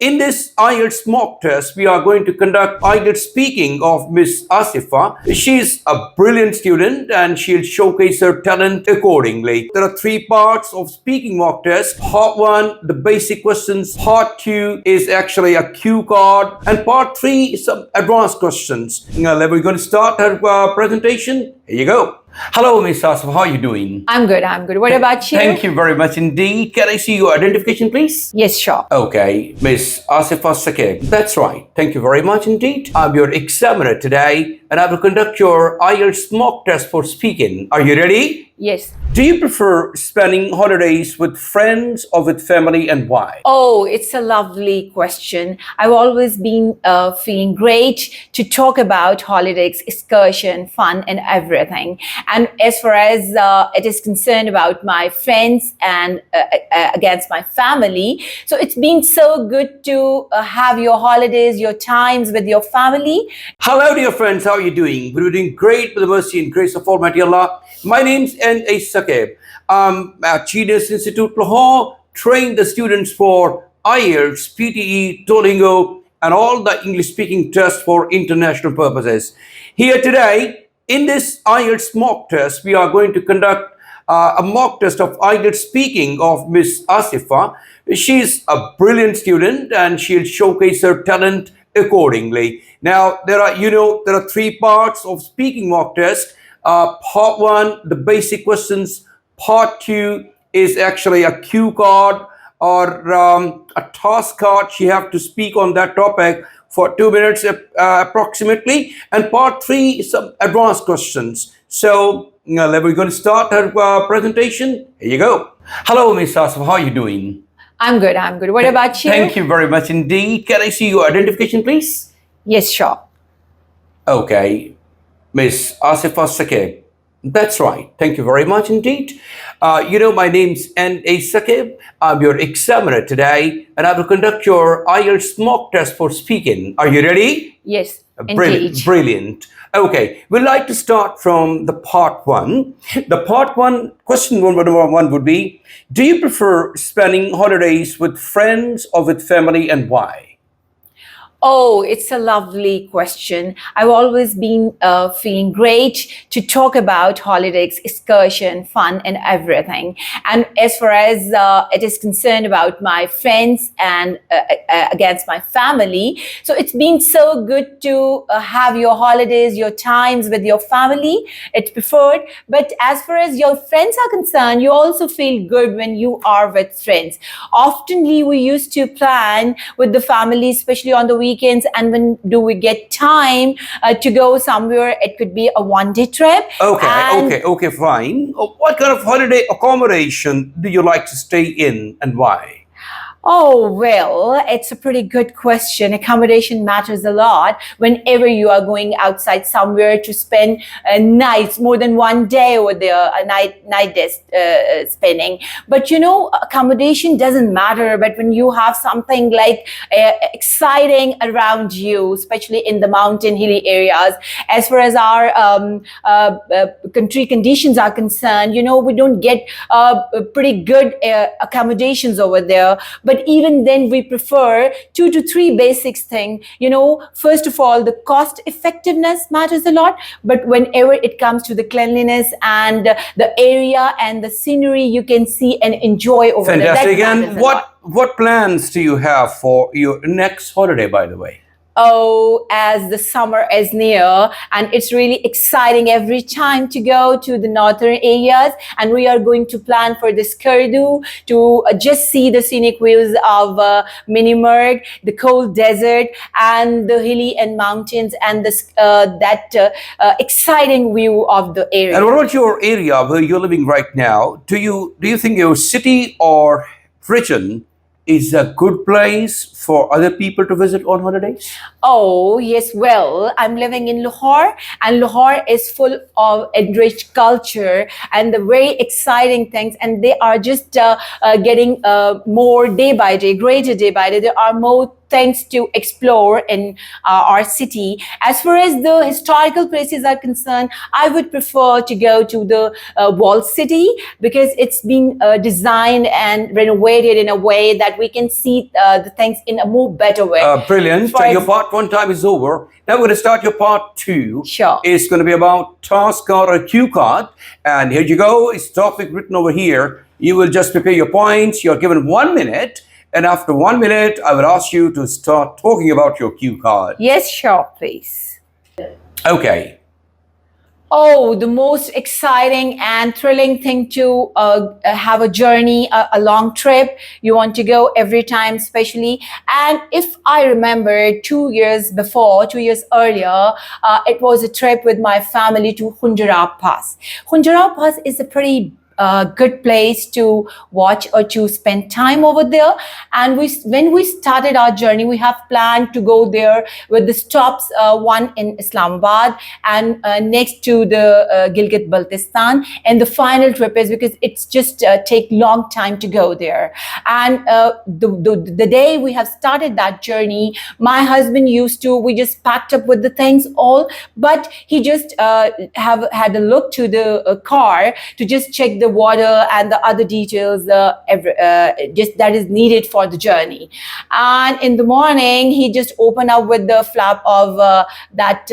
In this IELTS mock test, we are going to conduct IELTS speaking of Miss Asifa. She's a brilliant student and she'll showcase her talent accordingly. There are three parts of speaking mock test. Part 1, the basic questions. Part 2 is actually a cue card. And part 3 is some advanced questions. Now, we're going to start her presentation. Here you go. Hello, Miss Asifa. How are you doing? I'm good. What about you? Thank you very much indeed. Can I see your identification, please? Yes, sure. Okay, Miss Asifa Sakib. That's right. Thank you very much indeed. I'm your examiner today and I will conduct your IELTS mock test for speaking. Are you ready? Yes. Do you prefer spending holidays with friends or with family, and why? Oh, it's a lovely question. I've always been feeling great to talk about holidays, excursion, fun, and everything. And as far as it is concerned about my friends and against my family, so it's been so good to have your holidays, your times with your family. Hello, dear friends. How are you doing? We're doing great with the mercy and grace of Almighty Allah. My name's N.A. Sakib. I'm at Genius Institute, Lahore, trained the students for IELTS, PTE, Duolingo, and all the English-speaking tests for international purposes. Here today, in this IELTS mock test, we are going to conduct a mock test of IELTS speaking of Miss Asifa. She's a brilliant student and she'll showcase her talent accordingly. Now, there are three parts of speaking mock test. Part 1, the basic questions. Part 2 is actually a cue card or a task card. She have to speak on that topic for 2 minutes approximately. And part 3 is some advanced questions. So we're going to start her presentation. Here you go. Hello, Miss Asifa. How are you doing? I'm good. What about you? Thank you very much indeed. Can I see your identification, please? Yes, sure. Okay, Miss Asifa Sakib. That's right. Thank you very much indeed. My name's N.A. Sakib. I'm your examiner today and I will conduct your IELTS mock test for speaking. Are you ready? Yes, Brilliant. Brilliant. Okay, we'd like to start from the part 1. The part 1, question number 1 would be, do you prefer spending holidays with friends or with family, and why? Oh, it's a lovely question. I've always been feeling great to talk about holidays, excursion, fun, and everything. And as far as it is concerned about my friends and against my family, so it's been so good to have your holidays, your times with your family. It's preferred. But as far as your friends are concerned, you also feel good when you are with friends. Oftenly, we used to plan with the family, especially on the weekends, and when do we get time to go somewhere? It could be a one-day trip. Okay, fine. What kind of holiday accommodation do you like to stay in, and why? Oh, well, it's a pretty good question. Accommodation matters a lot whenever you are going outside somewhere to spend nights, more than one day over there, a night spending. But accommodation doesn't matter. But when you have something like exciting around you, especially in the mountain, hilly areas, as far as our country conditions are concerned, we don't get pretty good accommodations over there. But even then, we prefer 2 to 3 basics thing. First of all, the cost effectiveness matters a lot. But whenever it comes to the cleanliness and the area and the scenery you can see and enjoy over there. Fantastic. And what plans do you have for your next holiday, by the way? Oh, as the summer is near, and it's really exciting every time to go to the northern areas, and we are going to plan for this Kurdu to just see the scenic views of Minimurg, the cold desert, and the hilly and mountains, and that exciting view of the area. And what about your area where you're living right now? Do you think your city or region is a good place for other people to visit on holidays? Oh, yes. Well, I'm living in Lahore, and Lahore is full of enriched culture and the very exciting things, and they are just getting more day by day, greater day by day. There are more things to explore in our city. As far as the historical places are concerned, I would prefer to go to the walled city because it's been designed and renovated in a way that we can see the things in a more better way. Brilliant. For Your ex- part one time is over. Now we're going to start your part two. Sure. It's going to be about task card or cue card. And here you go. It's topic written over here. You will just prepare your points. You're given 1 minute. And after 1 minute, I will ask you to start talking about your cue card. Yes, sure, please. Okay. Oh, the most exciting and thrilling thing to have a journey, a long trip. You want to go every time, especially. And if I remember 2 years before, 2 years earlier, it was a trip with my family to Khunjerab Pass. Khunjerab Pass is a pretty good place to watch or to spend time over there. And when we started our journey, we have planned to go there with the stops, one in Islamabad and next to the Gilgit-Baltistan. And the final trip is because it's just take long time to go there. And the day we have started that journey, my husband we just packed up with the things all, but he just have had a look to the car to just check the water and the other details just that is needed for the journey. And in the morning, he just opened up with the flap of that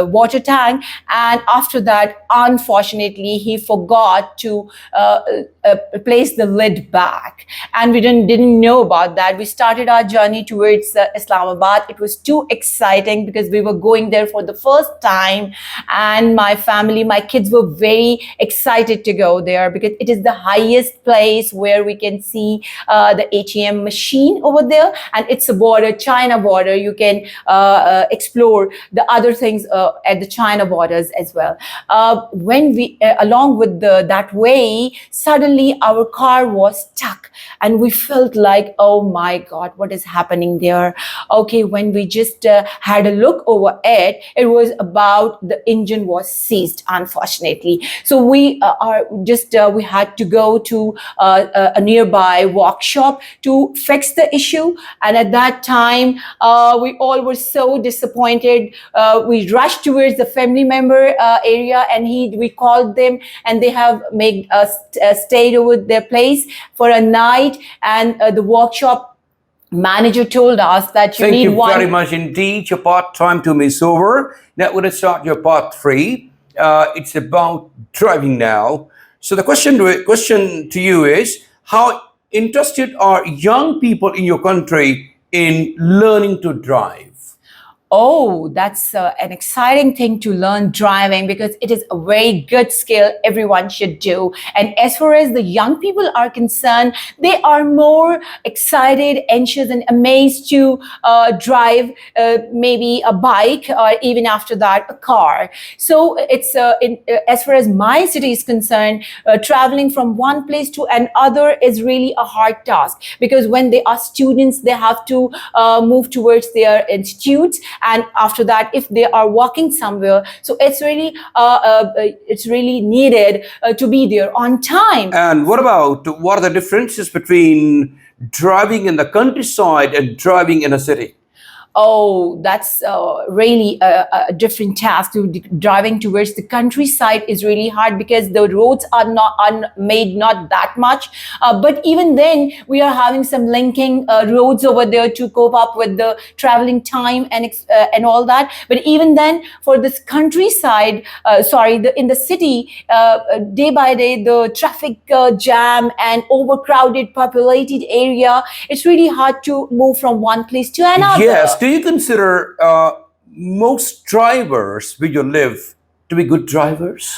water tank. And after that, unfortunately, he forgot to place the lid back. And we didn't know about that. We started our journey towards Islamabad. It was too exciting because we were going there for the first time. And my family, my kids were very excited to go there because it is the highest place where we can see the ATM machine over there. And it's a border, China border. You can explore the other things at the China borders as well. When we, along with that way, suddenly our car was stuck and we felt like, oh my God, what is happening there? Okay, when we just had a look over it, it was about the engine was seized, unfortunately. So we we had to go to a nearby workshop to fix the issue. And at that time, we all were so disappointed. We rushed towards the family member area and we called them and they have made us stayed over their place for a night. And the workshop manager told us that you Thank need you one. very much indeed. Your part time to is over. Now we're going to start your part three. It's about driving now. So the question to you is, how interested are young people in your country in learning to drive? Oh, that's an exciting thing to learn driving because it is a very good skill everyone should do. And as far as the young people are concerned, they are more excited, anxious, and amazed to drive maybe a bike or even after that a car. So it's as far as my city is concerned, traveling from one place to another is really a hard task because when they are students, they have to move towards their institutes. And after that, if they are walking somewhere, so it's really needed to be there on time. And what are the differences between driving in the countryside and driving in a city? Oh, that's really a different task. Driving towards the countryside is really hard because the roads are made not that much. But even then, we are having some linking roads over there to cope up with the traveling time and all that. But even then, for this countryside, in the city, day by day, the traffic jam and overcrowded, populated area, it's really hard to move from one place to another. Yes. Do you consider most drivers where you live to be good drivers?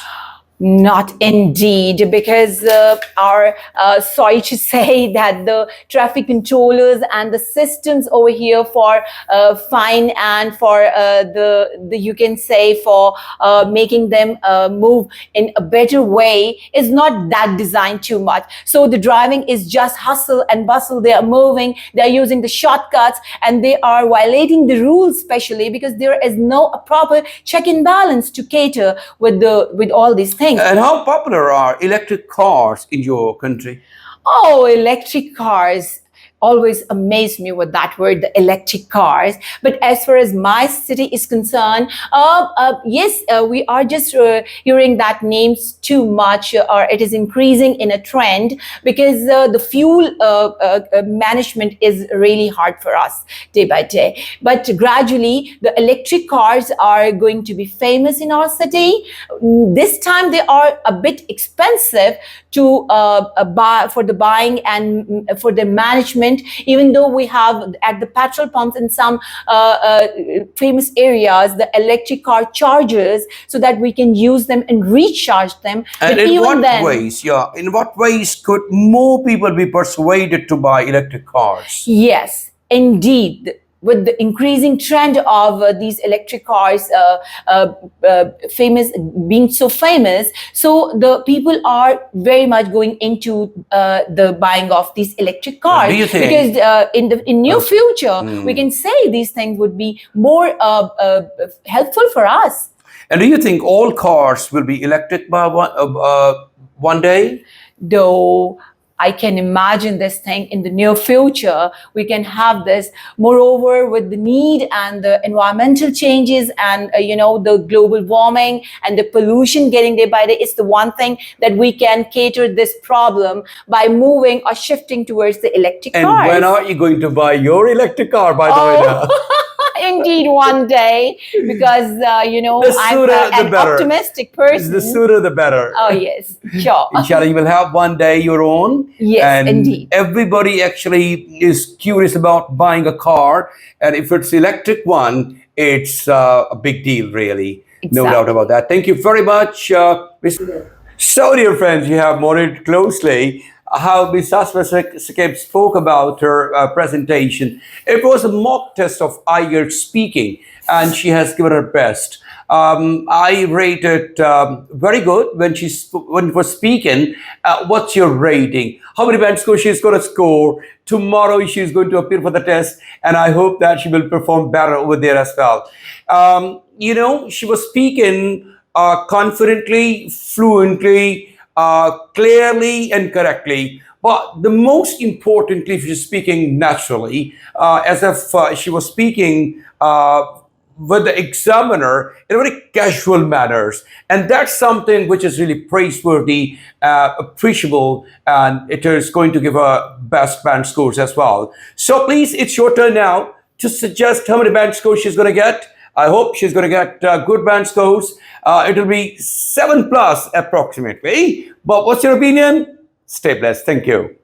Not indeed, because sorry to say that the traffic controllers and the systems over here for fine and for the you can say for making them move in a better way is not that designed too much. So the driving is just hustle and bustle. They are moving, they are using the shortcuts, and they are violating the rules, especially because there is no proper check and balance to cater with all these things. And how popular are electric cars in your country? Oh, electric cars. always amazed me with that word, the electric cars. But as far as my city is concerned, yes, we are just hearing that names too much, or it is increasing in a trend, because the fuel management is really hard for us day by day. But gradually, the electric cars are going to be famous in our city. This time, they are a bit expensive to buy, for the buying and for the management, even though we have at the petrol pumps in some famous areas the electric car chargers, so that we can use them and recharge them. And But in even what then, ways, yeah, in what ways could more people be persuaded to buy electric cars? yes, indeed. With the increasing trend of these electric cars famous, being so famous, so the people are very much going into the buying of these electric cars. Do you think- Because in near future, we can say these things would be more helpful for us. And do you think all cars will be electric by one day? Though I can imagine this thing in the near future, we can have this. Moreover, with the need and the environmental changes and the global warming and the pollution getting day by day, it's the one thing that we can cater this problem by moving or shifting towards the electric And cars. when are you going to buy your electric car, by the way now? Indeed, one day, because The I'm sooner the an better. optimistic person. The sooner the better. Oh yes, sure. Inshallah, you will have one day your own. Yes, and indeed. Everybody actually is curious about buying a car. And if it's electric one, it's a big deal, really. No Exactly. doubt about that. Thank you very much, Mr. So, dear friends, you have monitored closely how Ms. Asma Sakib spoke about her presentation. It was a mock test of IELTS speaking, and she has given her best. I rate it very good when when was speaking. What's your rating? How many band scores she's going to score? Tomorrow she's going to appear for the test, and I hope that she will perform better over there as well. She was speaking confidently, fluently, clearly and correctly. But the most importantly, if she's speaking naturally, as if she was speaking with the examiner in a very casual manners. And that's something which is really praiseworthy, appreciable, and it is going to give her best band scores as well. So please, it's your turn now to suggest how many band scores she's going to get. I hope she's going to get good band scores. It will be 7+ approximately. But what's your opinion? Stay blessed. Thank you.